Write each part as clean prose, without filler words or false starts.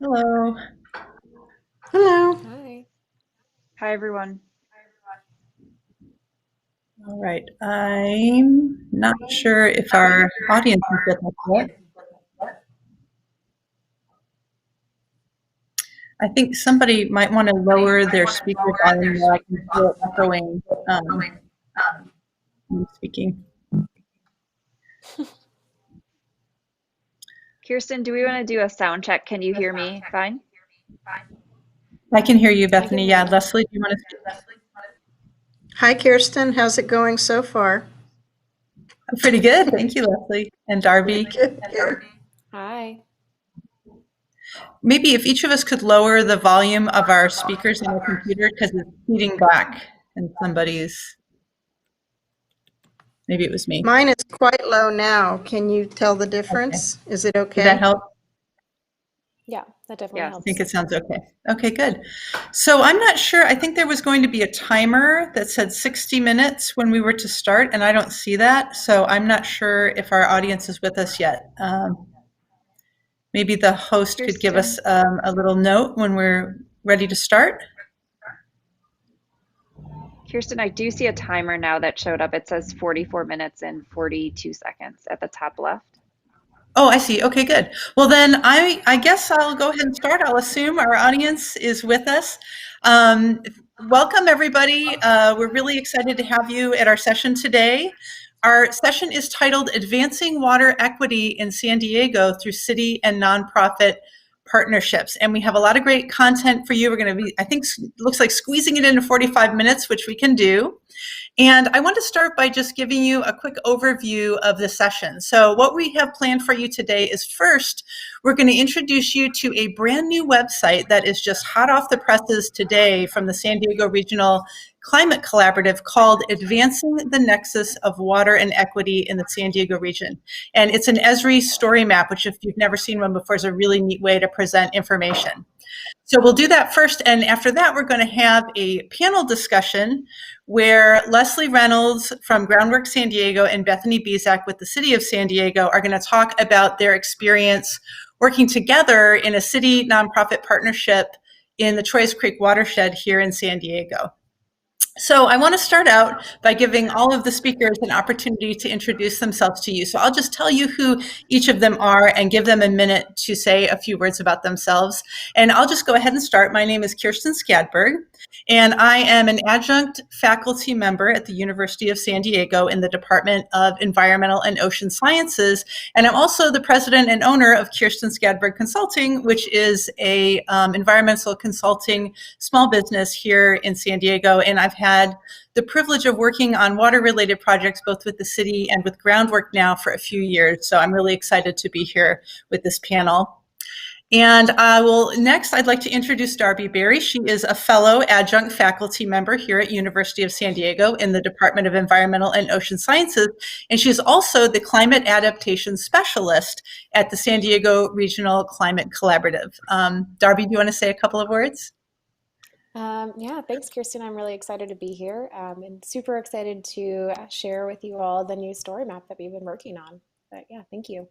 Hello. Hello. Hi. Hi, everyone. All right. I'm not sure if our audience is with us yet. I think somebody might want to lower their speaker volume while I can hear it echoing when speaking. Kirsten, do we want to do a sound check? Can you hear me fine? I can hear you, I can Bethany. hear Yeah, you. Leslie, do you want to speak? Hi, Kirsten. How's it going so far? Pretty good. Thank you, Leslie. And Darby. Good, good. Hi. Maybe if each of us could lower the volume of our speakers on our computer because it's feeding back and maybe it was me. Mine is quite low now. Can you tell the Okay. difference? Is it Did that okay? help? Yeah, that definitely Yes. I think helps. it sounds okay. Okay, good. So I'm not sure. I think there was going to be a timer that said 60 minutes when we were to start, and I don't see that. So I'm not sure if our audience is with us yet. Maybe the host could give us Kirsten, a little note when we're ready to start. Kirsten, I do see a timer now that showed up. It says 44 minutes and 42 seconds at the top left. Oh, I see. Okay, good. Well, then I guess I'll go ahead and start. I'll assume our audience is with us. Um, Welcome, everybody. We're really excited to have you at our session today. Our session is titled Advancing Water Equity in San Diego Through City and Nonprofit Partnerships. And we have a lot of great content for you. We're going to be, I think, looks like squeezing it into 45 minutes, which we can do. And I want to start by just giving you a quick overview of the session. So what we have planned for you today is first, we're going to introduce you to a brand new website that is just hot off the presses today from the San Diego Regional Climate Collaborative called Advancing the Nexus of Water and Equity in the San Diego Region. And it's an Esri story map, which if you've never seen one before is a really neat way to present information. So we'll do that first, and after that, we're going to have a panel discussion where Leslie Reynolds from Groundwork San Diego and Bethany Bezak with the City of San Diego are going to talk about their experience working together in a city nonprofit partnership in the Chollas Creek watershed here in San Diego. So I want to start out by giving all of the speakers an opportunity to introduce themselves to you. So I'll just tell you who each of them are and give them a minute to say a few words about themselves. And I'll just go ahead and start. My name is Kirsten Skadberg, and I am an adjunct faculty member at the University of San Diego in the Department of Environmental and Ocean Sciences. And I'm also the president and owner of Kirsten Skadberg Consulting, which is a environmental consulting small business here in San Diego. And I've had the privilege of working on water-related projects both with the city and with Groundwork now for a few years. So I'm really excited to be here with this panel. And next, I'd like to introduce Darby Berry. She is a fellow adjunct faculty member here at University of San Diego in the Department of Environmental and Ocean Sciences. And she's also the climate adaptation specialist at the San Diego Regional Climate Collaborative. Darby, do you want to say a couple of words? Yeah, thanks, Kirsten. I'm really excited to be here and super excited to share with you all the new story map that we've been working on. But yeah, thank you.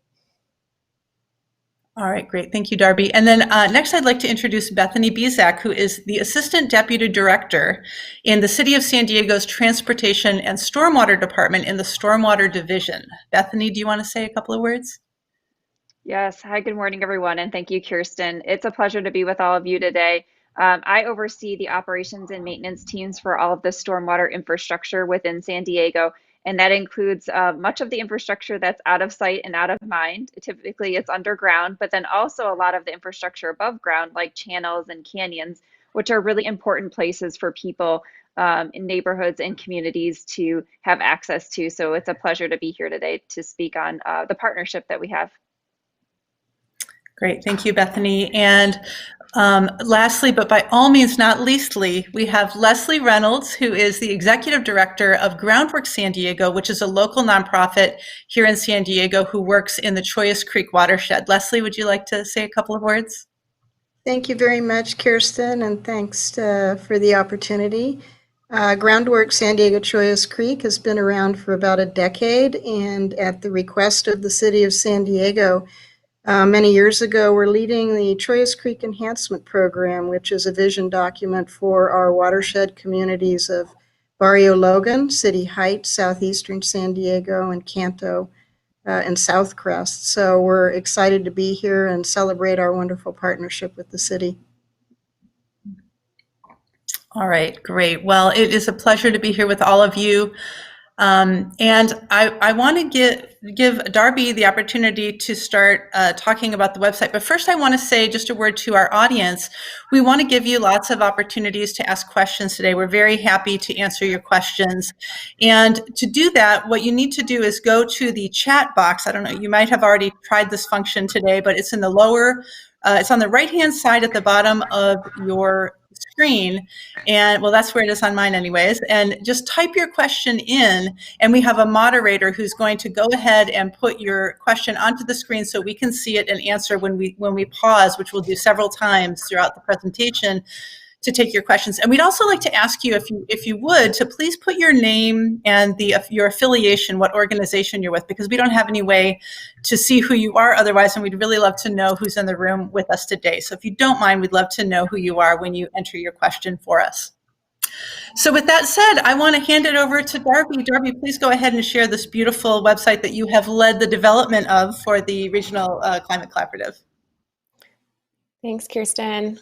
All right, great. Thank you, Darby. And then next, I'd like to introduce Bethany Bezak, who is the Assistant Deputy Director in the City of San Diego's Transportation and Stormwater Department in the Stormwater Division. Bethany, do you want to say a couple of words? Yes. Hi, good morning, everyone. And thank you, Kirsten. It's a pleasure to be with all of you today. I oversee the operations and maintenance teams for all of the stormwater infrastructure within San Diego. And that includes much of the infrastructure that's out of sight and out of mind. Typically, it's underground, but then also a lot of the infrastructure above ground, like channels and canyons, which are really important places for people in neighborhoods and communities to have access to. So it's a pleasure to be here today to speak on the partnership that we have. Great. Thank you, Bethany. And lastly, but by all means not leastly, we have Leslie Reynolds, who is the Executive Director of Groundwork San Diego, which is a local nonprofit here in San Diego who works in the Chollas Creek watershed. Leslie, would you like to say a couple of words? Thank you very much, Kirsten, and thanks for the opportunity. Groundwork San Diego Chollas Creek has been around for about a decade, and at the request of the City of San Diego, Many years ago, we're leading the Chollas Creek Enhancement Program, which is a vision document for our watershed communities of Barrio Logan, City Heights, southeastern San Diego, and Canto and South Crest. So we're excited to be here and celebrate our wonderful partnership with the city. All right, great. Well, it is a pleasure to be here with all of you. And I want to give Darby the opportunity to start talking about the website. But first, I want to say just a word to our audience. We want to give you lots of opportunities to ask questions today. We're very happy to answer your questions. And to do that, what you need to do is go to the chat box. I don't know, you might have already tried this function today, but it's in the lower, it's on the right-hand side at the bottom of your screen. And well, that's where it is on mine anyways. And just type your question in, and we have a moderator who's going to go ahead and put your question onto the screen so we can see it and answer when we pause, which we'll do several times throughout the presentation to take your questions. And we'd also like to ask you, if you would, to please put your name and your affiliation, what organization you're with, because we don't have any way to see who you are otherwise, and we'd really love to know who's in the room with us today. So if you don't mind, we'd love to know who you are when you enter your question for us. So with that said, I want to hand it over to Darby. Darby, please go ahead and share this beautiful website that you have led the development of for the Regional Climate Collaborative. Thanks, Kirsten.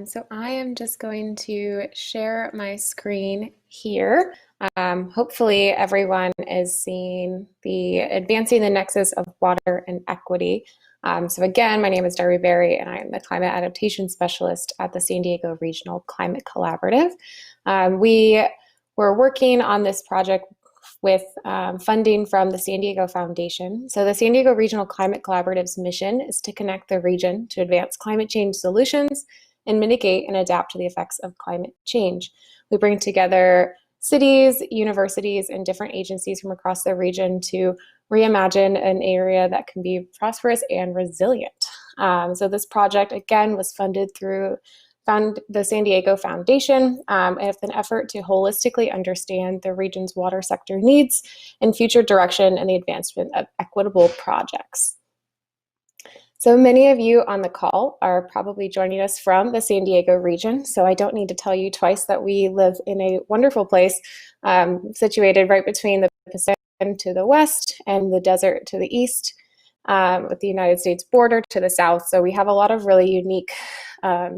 So I am just going to share my screen here. Hopefully everyone is seeing the Advancing the Nexus of Water and Equity. So again, my name is Darby Berry, and I am the Climate Adaptation Specialist at the San Diego Regional Climate Collaborative. We were working on this project with funding from the San Diego Foundation. So the San Diego Regional Climate Collaborative's mission is to connect the region to advance climate change solutions and mitigate and adapt to the effects of climate change. We bring together cities, universities, and different agencies from across the region to reimagine an area that can be prosperous and resilient. So this project, again, was funded through the San Diego Foundation with an effort to holistically understand the region's water sector needs and future direction and the advancement of equitable projects. So many of you on the call are probably joining us from the San Diego region, so I don't need to tell you twice that we live in a wonderful place situated right between the Pacific to the west and the desert to the east, with the United States border to the south. So we have a lot of really unique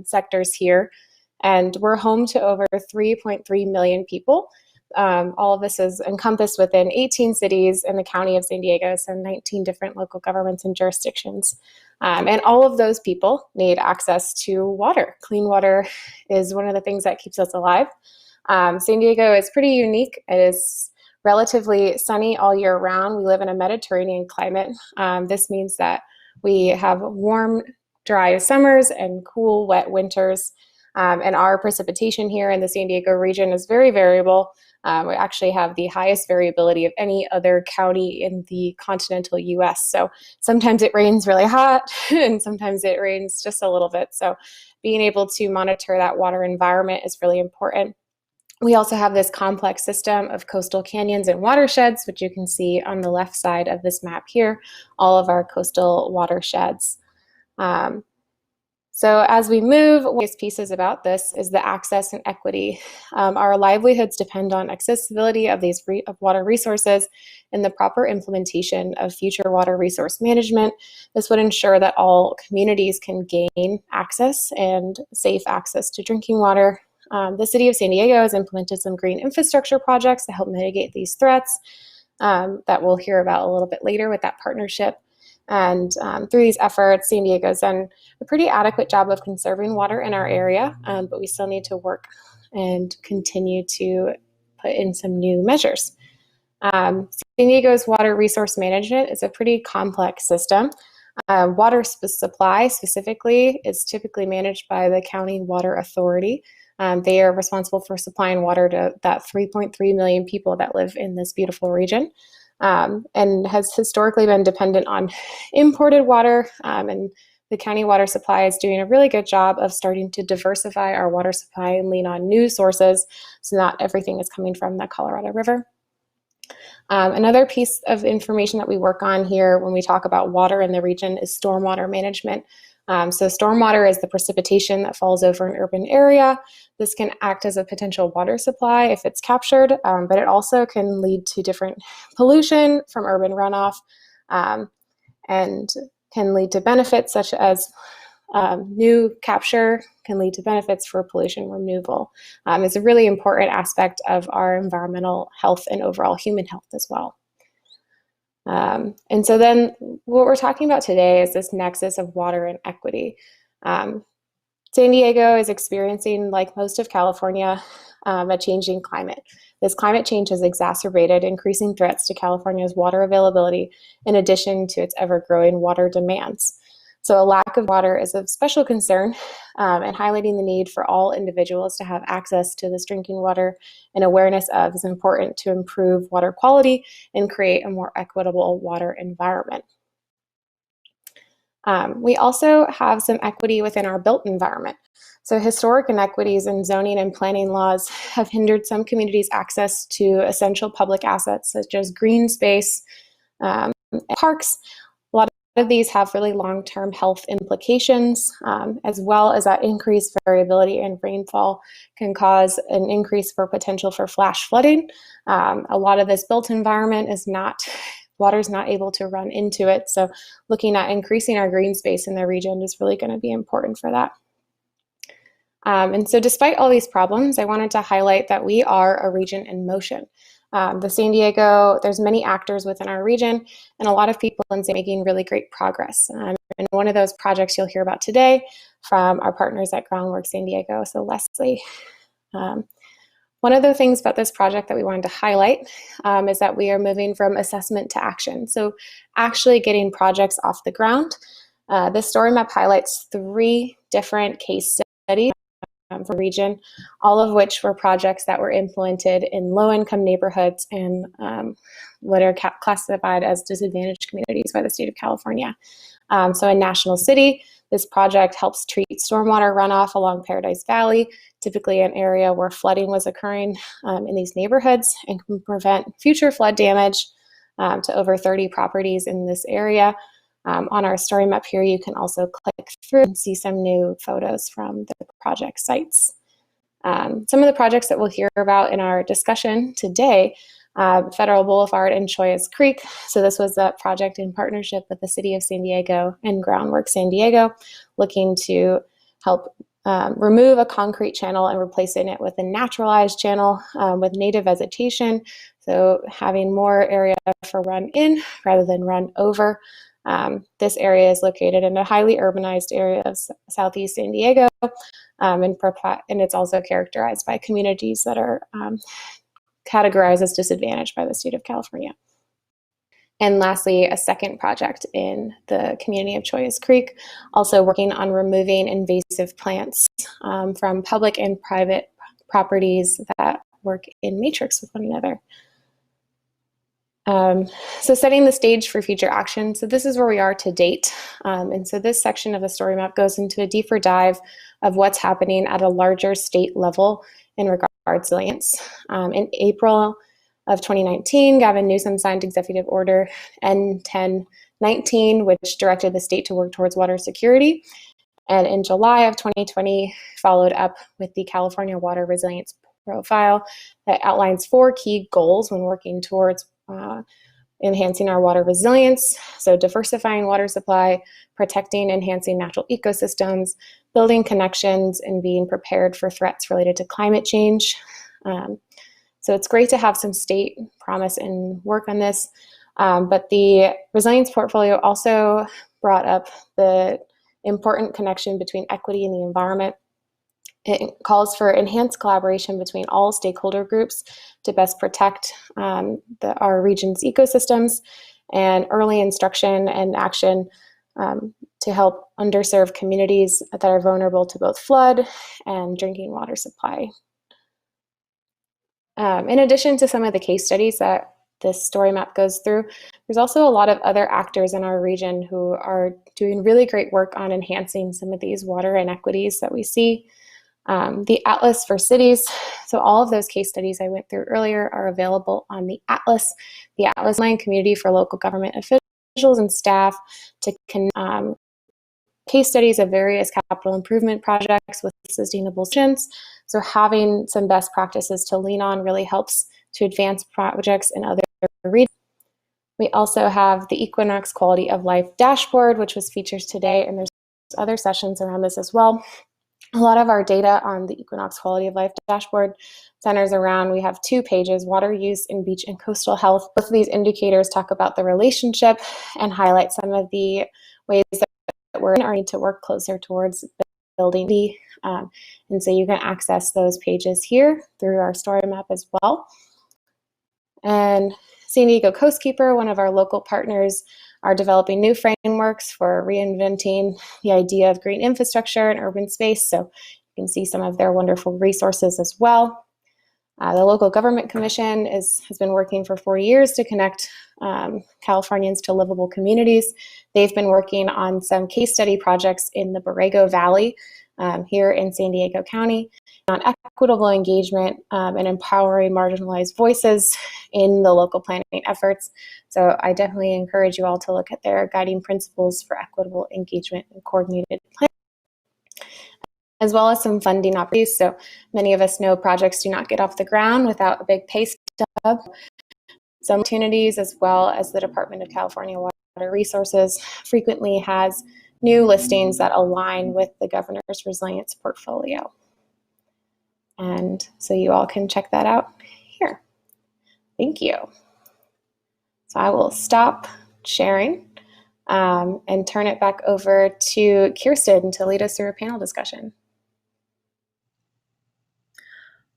sectors here, and we're home to over 3.3 million people. All of this is encompassed within 18 cities in the county of San Diego, so 19 different local governments and jurisdictions. And all of those people need access to water. Clean water is one of the things that keeps us alive. San Diego is pretty unique. It is relatively sunny all year round. We live in a Mediterranean climate. This means that we have warm, dry summers and cool, wet winters. And our precipitation here in the San Diego region is very variable. We actually have the highest variability of any other county in the continental US. So sometimes it rains really hot and sometimes it rains just a little bit. So being able to monitor that water environment is really important. We also have this complex system of coastal canyons and watersheds, which you can see on the left side of this map here, all of our coastal watersheds. So as we move, one of the pieces about this is the access and equity. Our livelihoods depend on accessibility of these water resources and the proper implementation of future water resource management. This would ensure that all communities can gain access and safe access to drinking water. The city of San Diego has implemented some green infrastructure projects to help mitigate these threats that we'll hear about a little bit later with that partnership. And through these efforts, San Diego's done a pretty adequate job of conserving water in our area, but we still need to work and continue to put in some new measures. San Diego's water resource management is a pretty complex system. Water supply specifically is typically managed by the County Water Authority. They are responsible for supplying water to that 3.3 million people that live in this beautiful region. And has historically been dependent on imported water, and the county water supply is doing a really good job of starting to diversify our water supply and lean on new sources, so not everything is coming from the Colorado River. Another piece of information that we work on here when we talk about water in the region is stormwater management. So stormwater is the precipitation that falls over an urban area. This can act as a potential water supply if it's captured, but it also can lead to different pollution from urban runoff, and can lead to benefits such as new capture can lead to benefits for pollution removal. It's a really important aspect of our environmental health and overall human health as well. And so then what we're talking about today is this nexus of water and equity. San Diego is experiencing, like most of California, a changing climate. This climate change has exacerbated increasing threats to California's water availability in addition to its ever-growing water demands. So a lack of water is of special concern, and highlighting the need for all individuals to have access to this drinking water and awareness of is important to improve water quality and create a more equitable water environment. We also have some equity within our built environment. So historic inequities in zoning and planning laws have hindered some communities' access to essential public assets such as green space, and parks. A lot of these have really long-term health implications, as well as that increased variability in rainfall can cause an increase for potential for flash flooding. A lot of this built environment is water's not able to run into it. So looking at increasing our green space in the region is really going to be important for that. And so despite all these problems, I wanted to highlight that we are a region in motion. There's many actors within our region and a lot of people in San Diego making really great progress. And one of those projects you'll hear about today from our partners at Groundwork San Diego. So Leslie. One of the things about this project that we wanted to highlight is that we are moving from assessment to action. So actually getting projects off the ground. This story map highlights 3 different case studies for the region, all of which were projects that were implemented in low-income neighborhoods and what are classified as disadvantaged communities by the state of California. So in National City, this project helps treat stormwater runoff along Paradise Valley, typically an area where flooding was occurring in these neighborhoods, and can prevent future flood damage to over 30 properties in this area. On our story map here, you can also click through and see some new photos from the project sites. Some of the projects that we'll hear about in our discussion today, Federal Boulevard and Chollas Creek. So this was a project in partnership with the City of San Diego and Groundwork San Diego, looking to help remove a concrete channel and replacing it with a naturalized channel with native vegetation. So having more area for run in rather than run over. This area is located in a highly urbanized area of Southeast San Diego, and it's also characterized by communities that are categorized as disadvantaged by the state of California. And lastly, a second project in the community of Chollas Creek, also working on removing invasive plants from public and private properties that work in matrix with one another. So setting the stage for future action. So this is where we are to date. And so this section of the story map goes into a deeper dive of what's happening at a larger state level in regards to resilience. In April of 2019, Gavin Newsom signed Executive Order N1019, which directed the state to work towards water security. And in July of 2020, followed up with the California Water Resilience Profile that outlines 4 key goals when working towards enhancing our water resilience. So diversifying water supply, protecting, enhancing natural ecosystems, building connections, and being prepared for threats related to climate change. So it's great to have some state promise and work on this. But the resilience portfolio also brought up the important connection between equity and the environment. It calls for enhanced collaboration between all stakeholder groups to best protect our region's ecosystems, and early instruction and action to help underserved communities that are vulnerable to both flood and drinking water supply. In addition to some of the case studies that this story map goes through, there's also a lot of other actors in our region who are doing really great work on enhancing some of these water inequities that we see. The Atlas for Cities. So all of those case studies I went through earlier are available on the Atlas online community for local government officials and staff to case studies of various capital improvement projects with sustainable solutions. So having some best practices to lean on really helps to advance projects in other regions. We also have the Equinox Quality of Life Dashboard, which was featured today, and there's other sessions around this as well. A lot of our data on the Equinox Quality of Life Dashboard centers around, we have 2 pages, water use and beach and coastal health. Both of these indicators talk about the relationship and highlight some of the ways that we're need to work closer towards building the, and so you can access those pages here through our story map as well. And San Diego Coastkeeper, one of our local partners, are developing new frameworks for reinventing the idea of green infrastructure and urban space. So you can see some of their wonderful resources as well. The Local Government Commission has been working for 4 years to connect Californians to livable communities. They've been working on some case study projects in the Borrego Valley here in San Diego County on equitable engagement and empowering marginalized voices in the local planning efforts. So I definitely encourage you all to look at their guiding principles for equitable engagement and coordinated planning, as well as some funding opportunities. So many of us know projects do not get off the ground without a big pay stub. Some opportunities, as well as the Department of California Water Resources, frequently has new listings that align with the governor's resilience portfolio. And so you all can check that out here. Thank you. So I will stop sharing and turn it back over to Kirsten to lead us through a panel discussion.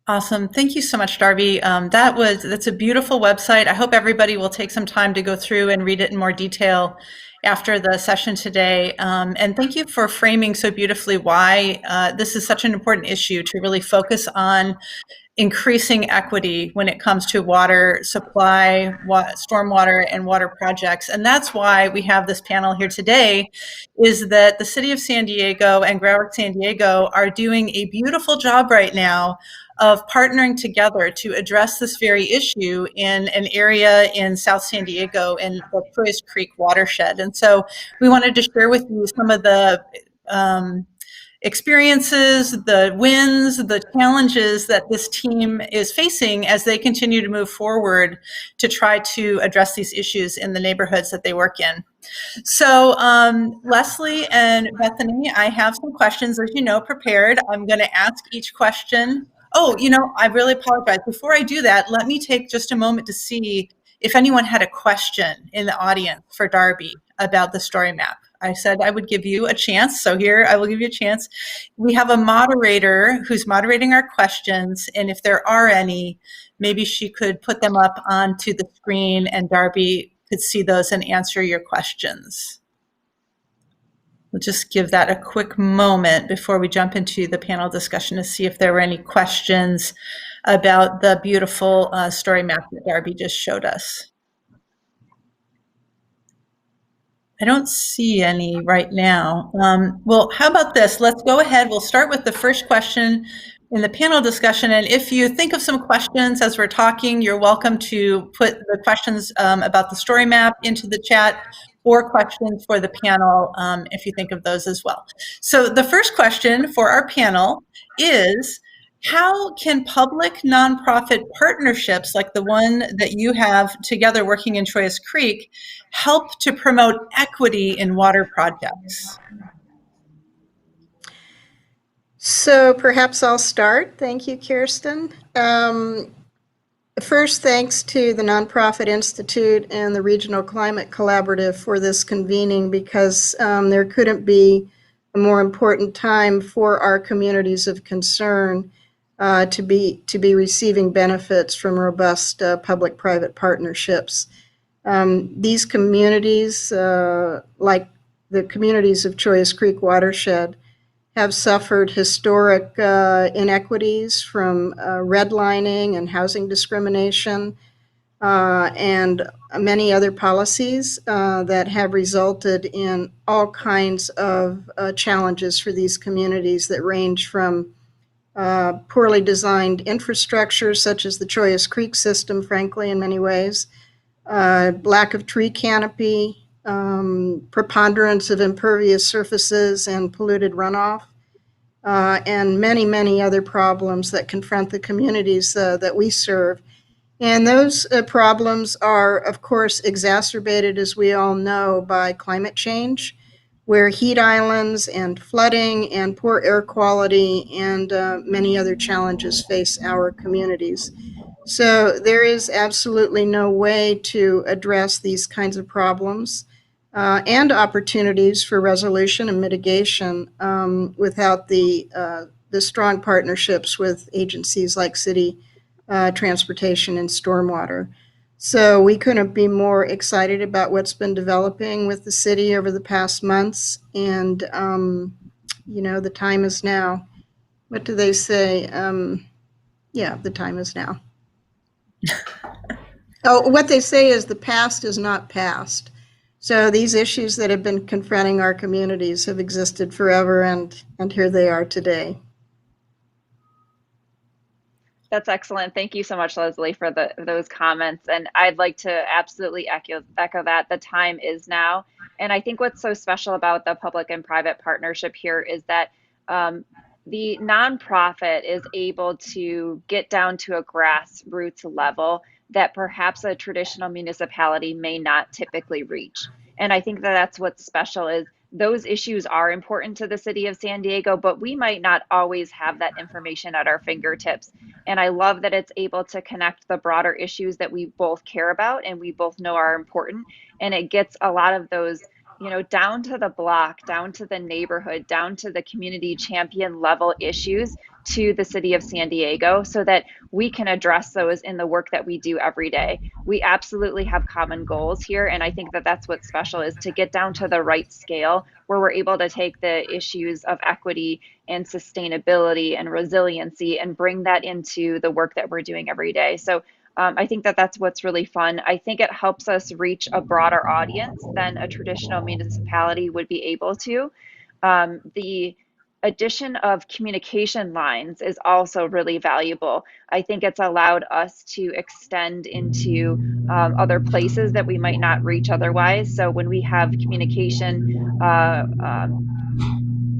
Awesome. Thank you so much, Darby. That's a beautiful website. I hope everybody will take some time to go through and read it in more detail after the session today. And thank you for framing so beautifully why this is such an important issue to really focus on increasing equity when it comes to water supply, stormwater, and water projects. And that's why we have this panel here today, is that the City of San Diego and Groundwork San Diego are doing a beautiful job right now of partnering together to address this very issue in an area in South San Diego in the Chollas Creek watershed. And so we wanted to share with you some of the experiences, the wins, the challenges that this team is facing as they continue to move forward to try to address these issues in the neighborhoods that they work in. So Leslie and Bethany, I have some questions, as you know, prepared. I'm going to ask each question. Oh, I really apologize. Before I do that, let me take just a moment to see if anyone had a question in the audience for Darby about the story map. I said I would give you a chance, so here I will give you a chance. We have a moderator who's moderating our questions, and if there are any, maybe she could put them up onto the screen and Darby could see those and answer your questions. We'll just give that a quick moment before we jump into the panel discussion to see if there were any questions about the beautiful story map that Darby just showed us. I don't see any right now. Well, how about this? Let's go ahead. We'll start with the first question in the panel discussion. And if you think of some questions as we're talking, you're welcome to put the questions about the story map into the chat, or questions for the panel if you think of those as well. So the first question for our panel is, how can public nonprofit partnerships like the one that you have together working in Chollas Creek help to promote equity in water projects? So perhaps I'll start. Thank you, Kirsten. First, thanks to the Nonprofit Institute and the Regional Climate Collaborative for this convening, because there couldn't be a more important time for our communities of concern to be receiving benefits from robust public-private partnerships. These communities, like the communities of Chollas Creek watershed, have suffered historic inequities from redlining and housing discrimination and many other policies that have resulted in all kinds of challenges for these communities that range from poorly designed infrastructure, such as the Chollas Creek system, frankly, in many ways, lack of tree canopy, preponderance of impervious surfaces and polluted runoff, and many, many other problems that confront the communities that we serve. And those problems are, of course, exacerbated, as we all know, by climate change, where heat islands and flooding and poor air quality and many other challenges face our communities. So there is absolutely no way to address these kinds of problems and opportunities for resolution and mitigation without the strong partnerships with agencies like city transportation and stormwater. So we couldn't be more excited about what's been developing with the city over the past months. And, the time is now. What do they say? The time is now. Oh, what they say is the past is not past. So these issues that have been confronting our communities have existed forever, and here they are today. That's excellent. Thank you so much, Leslie, for those comments. And I'd like to absolutely echo that. The time is now. And I think what's so special about the public and private partnership here is that the nonprofit is able to get down to a grassroots level that perhaps a traditional municipality may not typically reach. And I think that that's what's special is those issues are important to the city of San Diego, but we might not always have that information at our fingertips. And I love that it's able to connect the broader issues that we both care about and we both know are important. And it gets a lot of those, down to the block, down to the neighborhood, down to the community champion level issues to the city of San Diego so that we can address those in the work that we do every day. We absolutely have common goals here. And I think that that's what's special is to get down to the right scale where we're able to take the issues of equity and sustainability and resiliency and bring that into the work that we're doing every day. So I think that that's what's really fun. I think it helps us reach a broader audience than a traditional municipality would be able to. The addition of communication lines is also really valuable. I think it's allowed us to extend into other places that we might not reach otherwise. So when we have communication,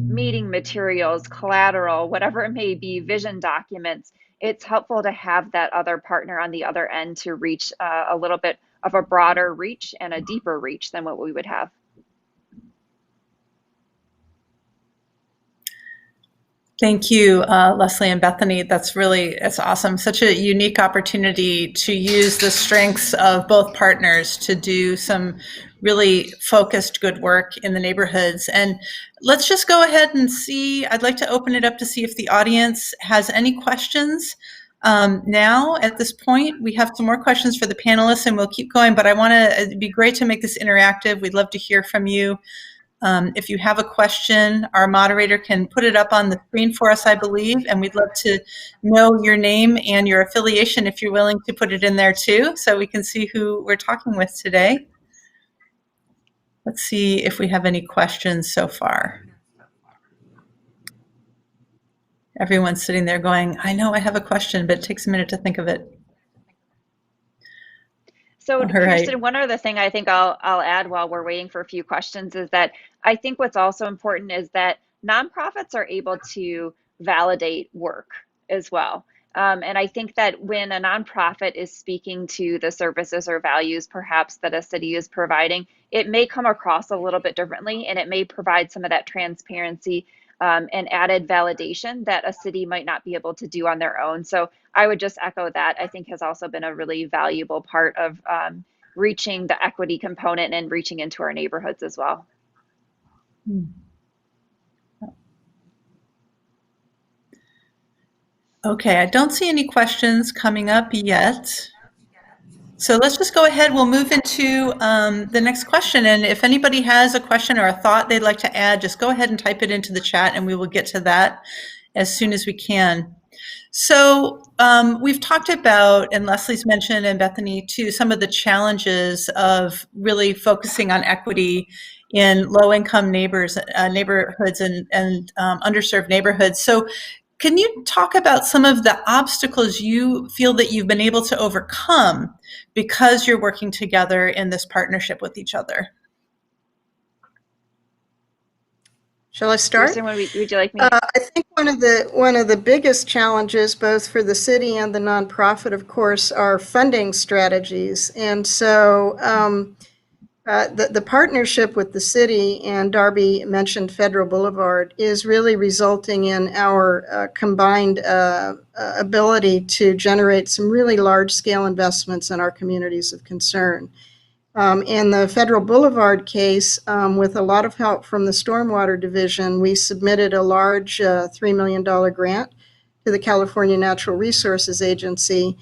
meeting materials, collateral, whatever it may be, vision documents, it's helpful to have that other partner on the other end to reach a little bit of a broader reach and a deeper reach than what we would have. Thank you, Leslie and Bethany. It's awesome. Such a unique opportunity to use the strengths of both partners to do some really focused good work in the neighborhoods. And let's just go ahead and see. I'd like to open it up to see if the audience has any questions. Now, at this point, we have some more questions for the panelists and we'll keep going, but it'd be great to make this interactive. We'd love to hear from you. If you have a question, our moderator can put it up on the screen for us, I believe, and we'd love to know your name and your affiliation if you're willing to put it in there too, so we can see who we're talking with today. Let's see if we have any questions so far. Everyone's sitting there going, I know I have a question, but it takes a minute to think of it. So Kirsten, one other thing I think I'll add while we're waiting for a few questions is that I think what's also important is that nonprofits are able to validate work as well. And I think that when a nonprofit is speaking to the services or values perhaps that a city is providing, it may come across a little bit differently and it may provide some of that transparency and added validation that a city might not be able to do on their own. So I would just echo that. I think has also been a really valuable part of reaching the equity component and reaching into our neighborhoods as well. Okay, I don't see any questions coming up yet. So let's just go ahead. We'll move into the next question. And if anybody has a question or a thought they'd like to add, just go ahead and type it into the chat and we will get to that as soon as we can. So we've talked about, and Leslie's mentioned, and Bethany too, some of the challenges of really focusing on equity in low-income neighborhoods and underserved neighborhoods. So can you talk about some of the obstacles you feel that you've been able to overcome because you're working together in this partnership with each other? Shall I start? Kirsten, would you like me? I think one of the biggest challenges, both for the city and the nonprofit, of course, are funding strategies. And so the partnership with the city, and Darby mentioned Federal Boulevard, is really resulting in our combined ability to generate some really large-scale investments in our communities of concern. In the Federal Boulevard case, with a lot of help from the Stormwater Division, we submitted a large $3 million grant to the California Natural Resources Agency,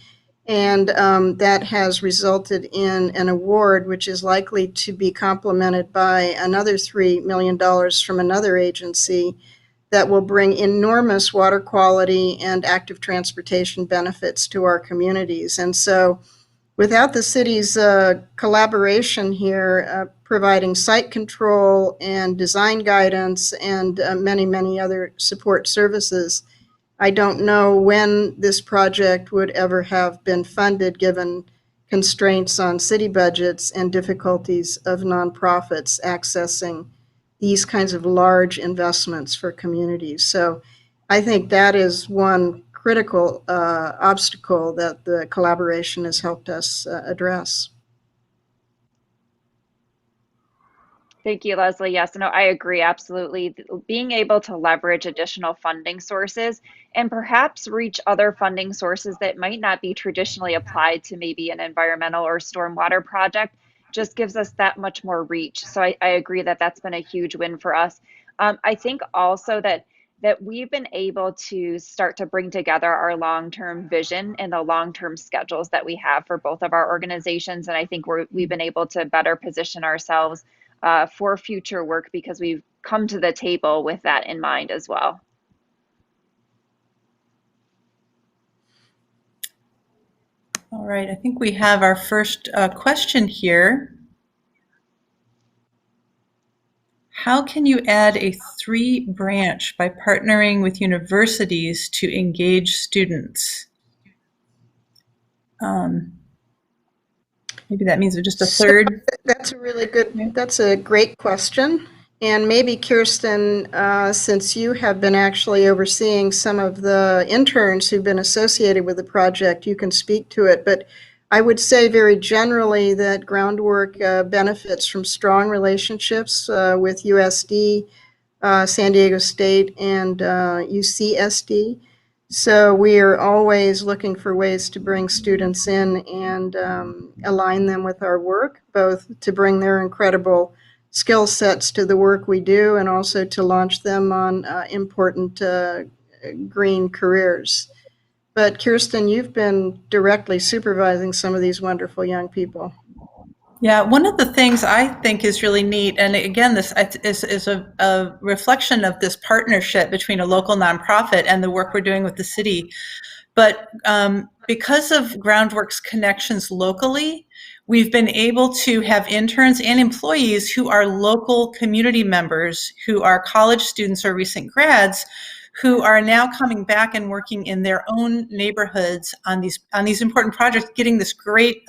and that has resulted in an award which is likely to be complemented by another $3 million from another agency that will bring enormous water quality and active transportation benefits to our communities. And so without the city's collaboration here, providing site control and design guidance and many, many other support services, I don't know when this project would ever have been funded, given constraints on city budgets and difficulties of nonprofits accessing these kinds of large investments for communities. So I think that is one critical obstacle that the collaboration has helped us address. Thank you, Leslie. Yes, no, I agree, absolutely. Being able to leverage additional funding sources and perhaps reach other funding sources that might not be traditionally applied to maybe an environmental or stormwater project just gives us that much more reach. So I agree that that's been a huge win for us. I think also that we've been able to start to bring together our long-term vision and the long-term schedules that we have for both of our organizations. And I think we've been able to better position ourselves for future work because we've come to the table with that in mind as well. All right, I think we have our first question here. How can you add a 3 branch by partnering with universities to engage students? Maybe that means just a third. That's a great question. And maybe Kirsten, since you have been actually overseeing some of the interns who've been associated with the project, you can speak to it. But I would say very generally that Groundwork benefits from strong relationships with USD, San Diego State, and UCSD. So we are always looking for ways to bring students in and align them with our work, both to bring their incredible skill sets to the work we do and also to launch them on important green careers. But Kirsten, you've been directly supervising some of these wonderful young people. Yeah, one of the things I think is really neat, and again, this is a reflection of this partnership between a local nonprofit and the work we're doing with the city. But because of Groundwork's connections locally, we've been able to have interns and employees who are local community members, who are college students or recent grads, who are now coming back and working in their own neighborhoods on these important projects, getting this great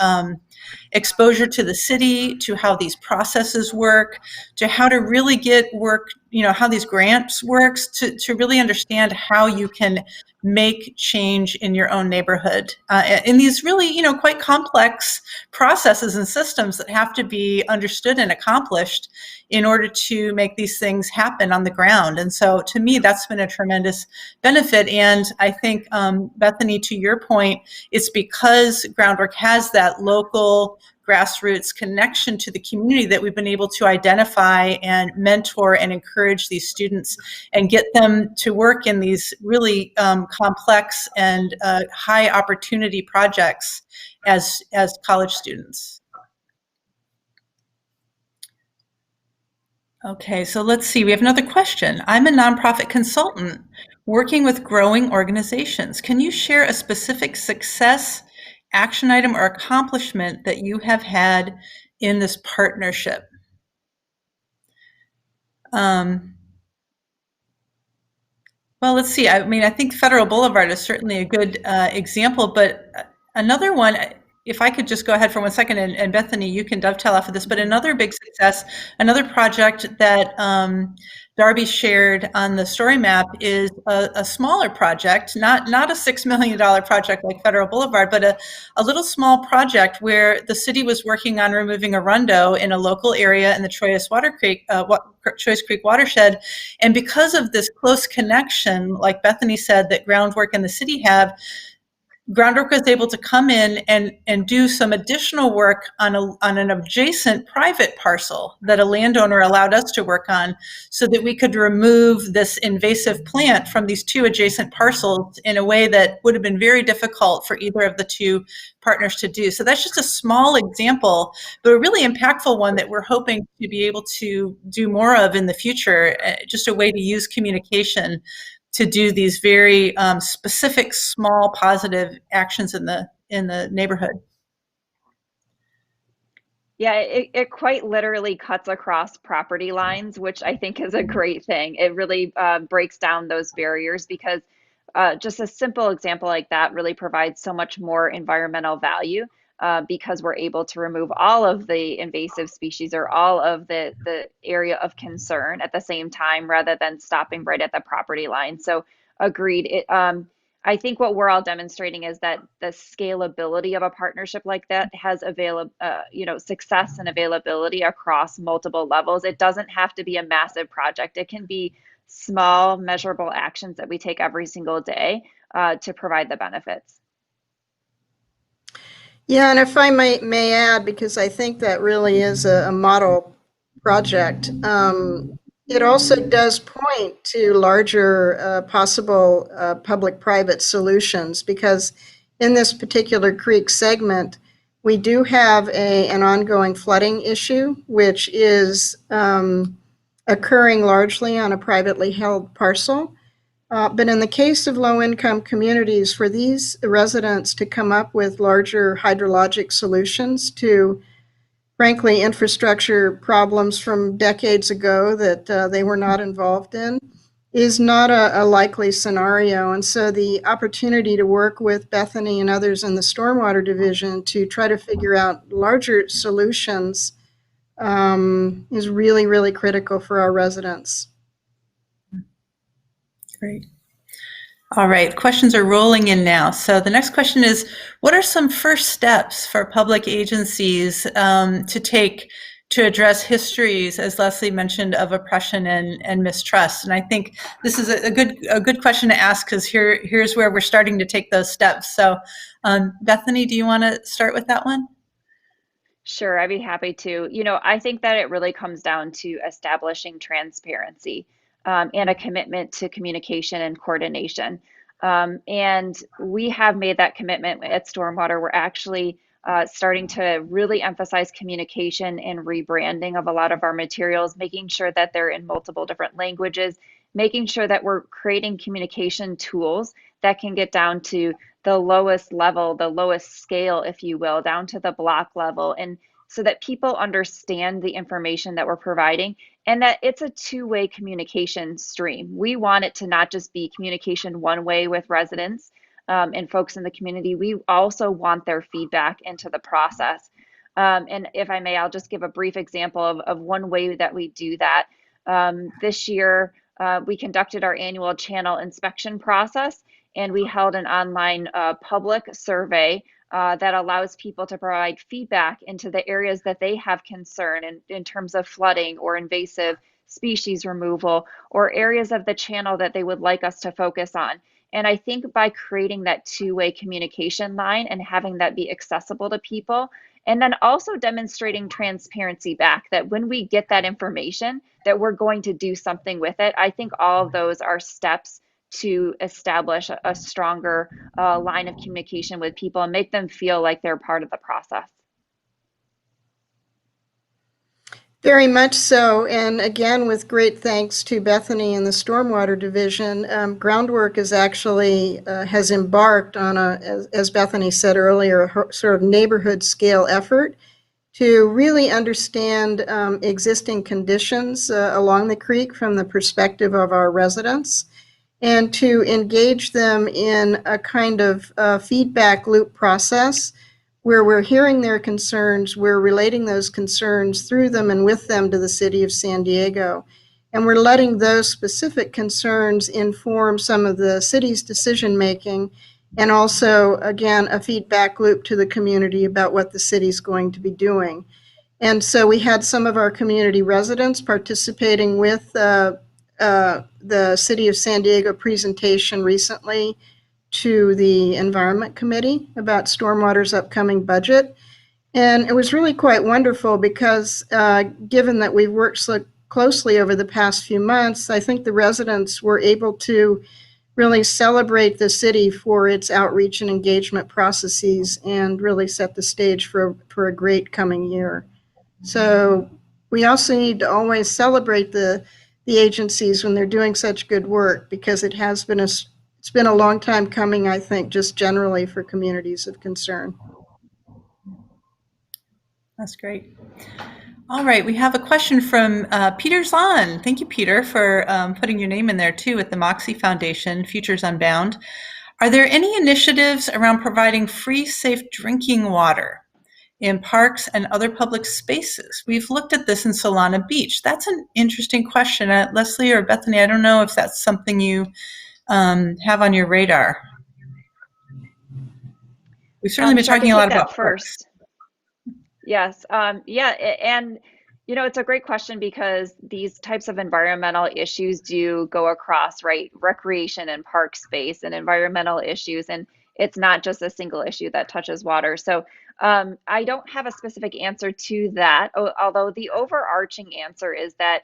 exposure to the city, to how these processes work, to how to really get work, how these grants works, to really understand how you can make change in your own neighborhood in these really, quite complex processes and systems that have to be understood and accomplished in order to make these things happen on the ground. And so to me, that's been a tremendous benefit. And I think, Bethany, to your point, it's because Groundwork has that local grassroots connection to the community that we've been able to identify and mentor and encourage these students and get them to work in these really complex and high opportunity projects as college students. Okay, so let's see. We have another question. I'm a nonprofit consultant working with growing organizations. Can you share a specific success, action item, or accomplishment that you have had in this partnership? Well, let's see. I mean, I think Federal Boulevard is certainly a good example, but another one, if I could just go ahead for 1 second, and Bethany, you can dovetail off of this, but another big success, another project that Darby shared on the story map is a smaller project, not a $6 million project like Federal Boulevard, but a little small project where the city was working on removing a rundo in a local area in the Chollas Creek watershed. And because of this close connection, like Bethany said, that Groundwork and the city have, Groundwork was able to come in and do some additional work on an adjacent private parcel that a landowner allowed us to work on, so that we could remove this invasive plant from these two adjacent parcels in a way that would have been very difficult for either of the two partners to do. So that's just a small example, but a really impactful one that we're hoping to be able to do more of in the future, just a way to use communication to do these very specific, small, positive actions in the neighborhood. Yeah, it quite literally cuts across property lines, which I think is a great thing. It really breaks down those barriers, because just a simple example like that really provides so much more environmental value, because we're able to remove all of the invasive species or all of the area of concern at the same time, rather than stopping right at the property line. So agreed. I think what we're all demonstrating is that the scalability of a partnership like that has success and availability across multiple levels. It doesn't have to be a massive project. It can be small, measurable actions that we take every single day to provide the benefits. Yeah, and if I may add, because I think that really is a model project, it also does point to larger possible public-private solutions, because in this particular creek segment, we do have an ongoing flooding issue, which is occurring largely on a privately held parcel. But in the case of low-income communities, for these residents to come up with larger hydrologic solutions to, frankly, infrastructure problems from decades ago that they were not involved in, is not a likely scenario. And so the opportunity to work with Bethany and others in the Stormwater Division to try to figure out larger solutions is really, really critical for our residents. Great. All right, questions are rolling in now. So the next question is, what are some first steps for public agencies to take to address histories, as Leslie mentioned, of oppression and mistrust? And I think this is a good question to ask, because here's where we're starting to take those steps. So Bethany, do you want to start with that one? Sure, I'd be happy to. I think that it really comes down to establishing transparency, and a commitment to communication and coordination. And we have made that commitment at Stormwater. We're actually starting to really emphasize communication and rebranding of a lot of our materials, making sure that they're in multiple different languages, making sure that we're creating communication tools that can get down to the lowest level, the lowest scale, if you will, down to the block level, and so that people understand the information that we're providing, and that it's a two-way communication stream. We want it to not just be communication one way with residents and folks in the community. We also want their feedback into the process. And if I may, I'll just give a brief example of one way that we do that. This year, we conducted our annual channel inspection process, and we held an online public survey that allows people to provide feedback into the areas that they have concern in terms of flooding or invasive species removal, or areas of the channel that they would like us to focus on. And I think by creating that two-way communication line and having that be accessible to people, and then also demonstrating transparency back, that when we get that information, that we're going to do something with it. I think all of those are steps to establish a stronger line of communication with people and make them feel like they're part of the process. Very much so. And again, with great thanks to Bethany and the Stormwater Division, Groundwork is actually has embarked on as Bethany said earlier, a sort of neighborhood scale effort to really understand existing conditions along the creek from the perspective of our residents, and to engage them in a kind of feedback loop process where we're hearing their concerns, we're relating those concerns through them and with them to the city of San Diego. And we're letting those specific concerns inform some of the city's decision making, and also, again, a feedback loop to the community about what the city's going to be doing. And so we had some of our community residents participating with the City of San Diego presentation recently to the Environment Committee about Stormwater's upcoming budget. And it was really quite wonderful because given that we've worked so closely over the past few months, I think the residents were able to really celebrate the city for its outreach and engagement processes and really set the stage for a great coming year. So we also need to always celebrate the agencies when they're doing such good work, because it's been a long time coming, I think, just generally for communities of concern. That's great. All right, we have a question from Peter Zahn. Thank you, Peter, for putting your name in there too at the Moxie Foundation, Futures Unbound. Are there any initiatives around providing free, safe drinking water in parks and other public spaces? We've looked at this in Solana Beach. That's an interesting question. Leslie or Bethany, I don't know if that's something you have on your radar. We've certainly been talking a lot about first. Yes. Yeah. And, it's a great question because these types of environmental issues do go across, right? Recreation and park space and environmental issues. And it's not just a single issue that touches water. So I don't have a specific answer to that, although the overarching answer is that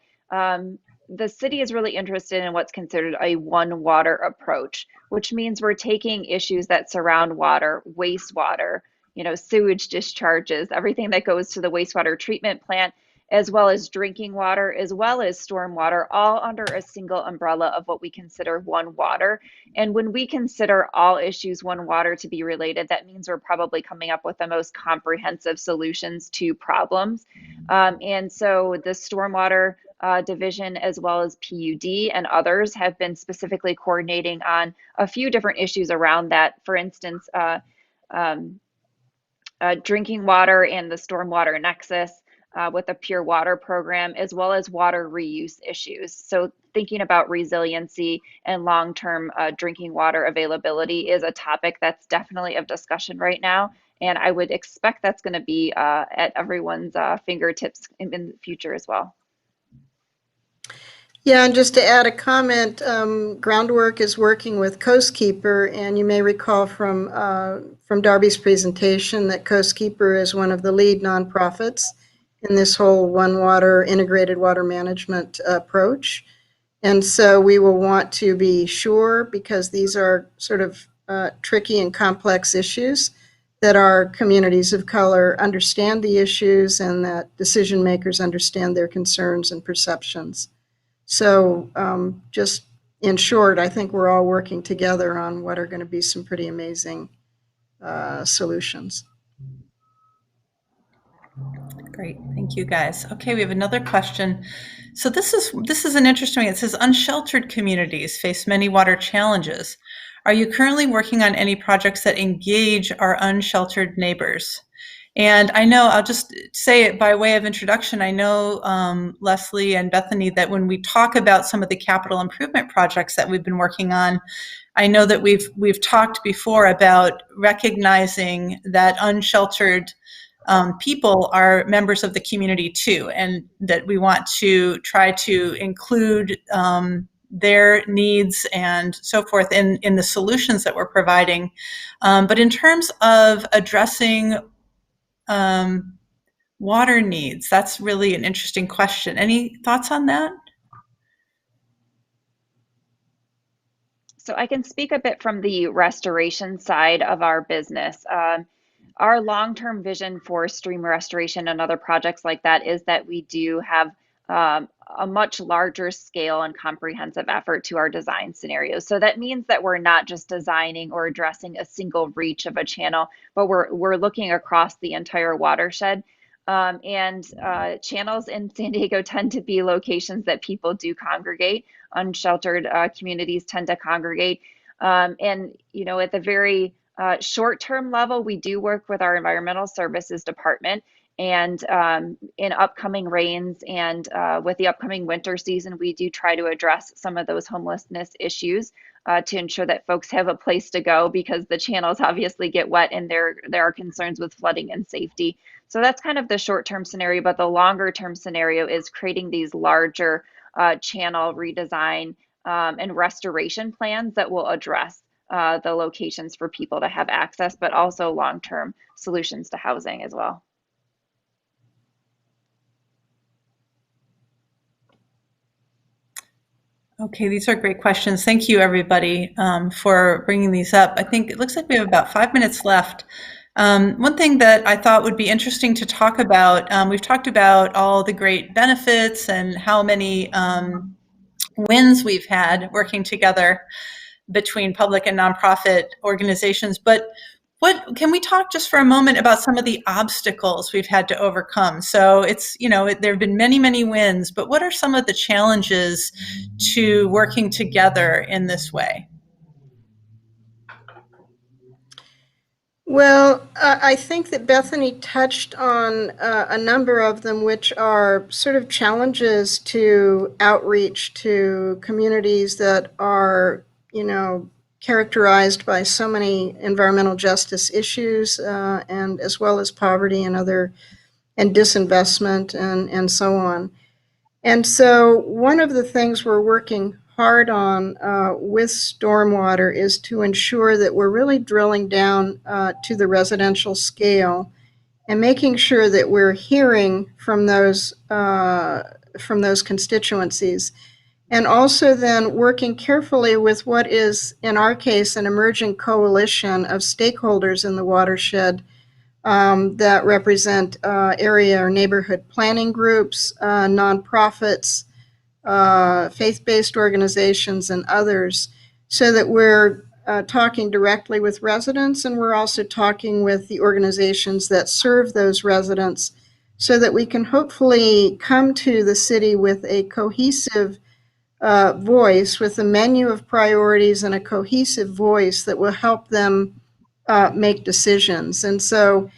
the city is really interested in what's considered a one water approach, which means we're taking issues that surround water, wastewater, sewage discharges, everything that goes to the wastewater treatment plant, as well as drinking water, as well as stormwater, all under a single umbrella of what we consider one water. And when we consider all issues one water to be related, that means we're probably coming up with the most comprehensive solutions to problems. And so the stormwater division, as well as PUD and others, have been specifically coordinating on a few different issues around that. For instance, drinking water and the stormwater nexus with a pure water program, as well as water reuse issues. So thinking about resiliency and long-term drinking water availability is a topic that's definitely of discussion right now. And I would expect that's going to be at everyone's fingertips in the future as well. Yeah, and just to add a comment, Groundwork is working with Coastkeeper, and you may recall from Darby's presentation that Coastkeeper is one of the lead nonprofits in this whole one water integrated water management approach. And so we will want to be sure, because these are sort of tricky and complex issues, that our communities of color understand the issues and that decision makers understand their concerns and perceptions. So just in short, I think we're all working together on what are going to be some pretty amazing solutions. Great, thank you guys. Okay, we have another question. So this is an interesting one. It says unsheltered communities face many water challenges. Are you currently working on any projects that engage our unsheltered neighbors? And I know, I'll just say it by way of introduction, I know Leslie and Bethany, that when we talk about some of the capital improvement projects that we've been working on, I know that we've talked before about recognizing that unsheltered people are members of the community too, and that we want to try to include their needs and so forth in the solutions that we're providing. But in terms of addressing water needs, that's really an interesting question. Any thoughts on that? So I can speak a bit from the restoration side of our business. Our long-term vision for stream restoration and other projects like that is that we do have a much larger scale and comprehensive effort to our design scenarios. So that means that we're not just designing or addressing a single reach of a channel, but we're looking across the entire watershed. And channels in San Diego tend to be locations that people do congregate. Unsheltered communities tend to congregate. And, you know, at the very short-term level, we do work with our environmental services department. And in upcoming rains and with the upcoming winter season, we do try to address some of those homelessness issues to ensure that folks have a place to go, because the channels obviously get wet and there are concerns with flooding and safety. So that's kind of the short-term scenario, but the longer-term scenario is creating these larger channel redesign and restoration plans that will address the locations for people to have access, but also long-term solutions to housing as well. Okay, these are great questions. Thank you, everybody, for bringing these up. I think it looks like we have about 5 minutes left. One thing that I thought would be interesting to talk about, we've talked about all the great benefits and how many wins we've had working together between public and nonprofit organizations, but what can we talk just for a moment about some of the obstacles we've had to overcome? So it's, you know, there have been many, many wins, but what are some of the challenges to working together in this way? Well, I think that Bethany touched on a number of them, which are sort of challenges to outreach to communities that are, you know, characterized by so many environmental justice issues, and as well as poverty and disinvestment and so on. And so one of the things we're working hard on with stormwater is to ensure that we're really drilling down to the residential scale and making sure that we're hearing from those constituencies. And also then working carefully with what is, in our case, an emerging coalition of stakeholders in the watershed that represent area or neighborhood planning groups, nonprofits, faith-based organizations, and others, so that we're talking directly with residents, and we're also talking with the organizations that serve those residents, so that we can hopefully come to the city with a cohesive voice, with a menu of priorities and a cohesive voice that will help them make decisions. And so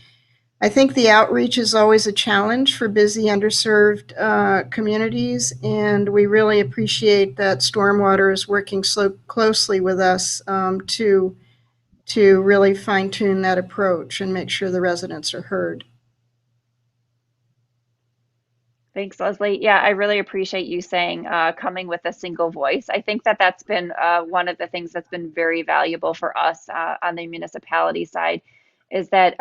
I think the outreach is always a challenge for busy, underserved communities, and we really appreciate that Stormwater is working so closely with us to really fine-tune that approach and make sure the residents are heard. Thanks, Leslie. Yeah, I really appreciate you saying coming with a single voice. I think that that's been one of the things that's been very valuable for us on the municipality side, is that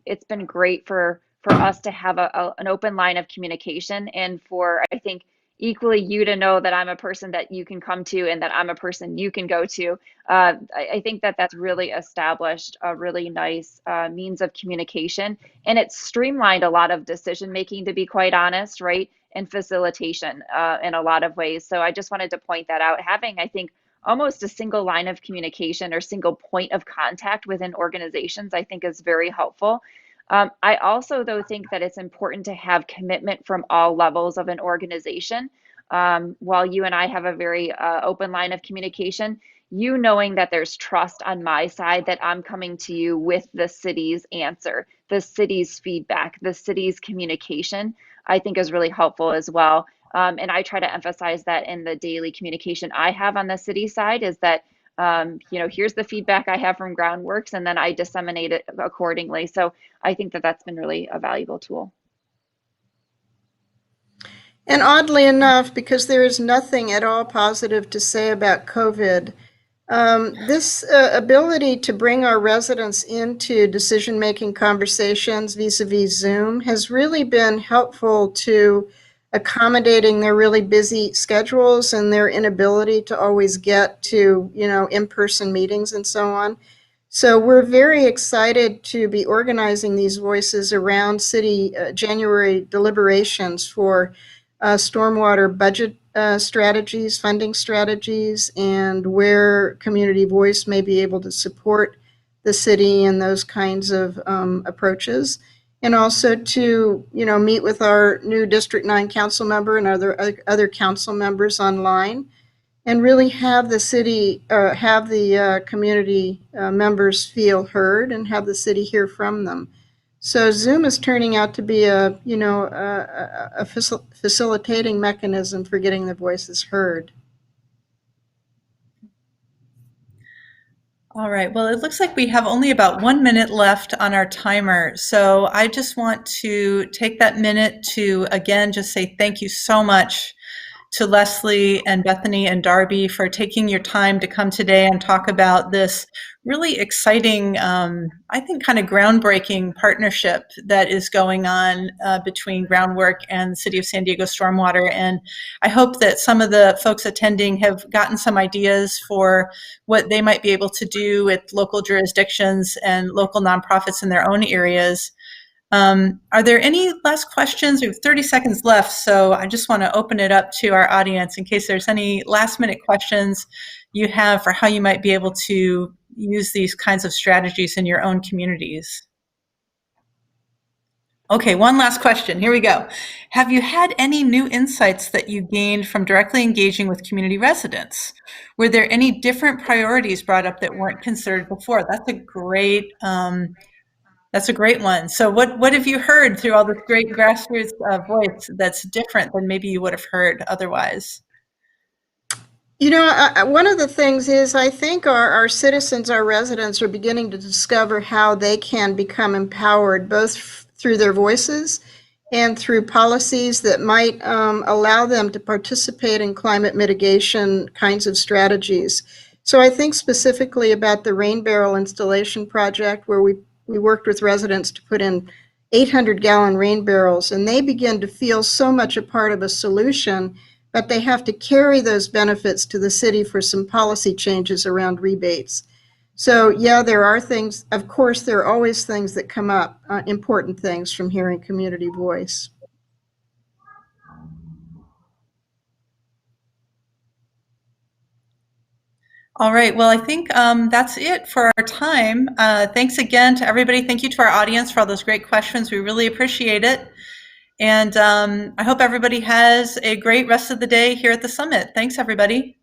it's been great for us to have an open line of communication, and for, I think, equally you to know that I'm a person that you can come to and that I'm a person you can go to. I think that that's really established a really nice means of communication, and it's streamlined a lot of decision making, to be quite honest, right? And facilitation in a lot of ways. So I just wanted to point that out. Having, I think, almost a single line of communication or single point of contact within organizations, I think, is very helpful. I also, though, think that it's important to have commitment from all levels of an organization. While you and I have a very open line of communication, you knowing that there's trust on my side, that I'm coming to you with the city's answer, the city's feedback, the city's communication, I think is really helpful as well. And I try to emphasize that in the daily communication I have on the city side, is that, you know, here's the feedback I have from Groundworks, and then I disseminate it accordingly. So I think that that's been really a valuable tool. And oddly enough, because there is nothing at all positive to say about COVID, this ability to bring our residents into decision-making conversations vis-a-vis Zoom has really been helpful to accommodating their really busy schedules and their inability to always get to, you know, in-person meetings and so on. So we're very excited to be organizing these voices around city January deliberations for stormwater budget strategies, funding strategies, and where community voice may be able to support the city in those kinds of approaches. and also to, meet with our new District 9 council member and other council members online, and really have the city, have the community members feel heard and have the city hear from them. So Zoom is turning out to be a facilitating mechanism for getting their voices heard. All right. Well, it looks like we have only about 1 minute left on our timer. So I just want to take that minute to, again, just say thank you so much to Leslie and Bethany and Darby for taking your time to come today and talk about this really exciting, I think kind of groundbreaking partnership that is going on between Groundwork and the City of San Diego Stormwater. And I hope that some of the folks attending have gotten some ideas for what they might be able to do with local jurisdictions and local nonprofits in their own areas. Are there any last questions? We have 30 seconds left, so I just want to open it up to our audience in case there's any last minute questions you have for how you might be able to use these kinds of strategies in your own communities. Okay, one last question. Here we go. Have you had any new insights that you gained from directly engaging with community residents? Were there any different priorities brought up that weren't considered before? That's a great one. So what have you heard through all this great grassroots voice that's different than maybe you would have heard otherwise? One of the things is I think our citizens, our residents, are beginning to discover how they can become empowered, both through their voices and through policies that might allow them to participate in climate mitigation kinds of strategies. So I think specifically about the rain barrel installation project, where we worked with residents to put in 800-gallon rain barrels, and they begin to feel so much a part of a solution, but they have to carry those benefits to the city for some policy changes around rebates. So yeah, there are things, of course, there are always things that come up, important things from hearing community voice. All right, well, I think that's it for our time. Thanks again to everybody. Thank you to our audience for all those great questions. We really appreciate it. And I hope everybody has a great rest of the day here at the summit. Thanks, everybody.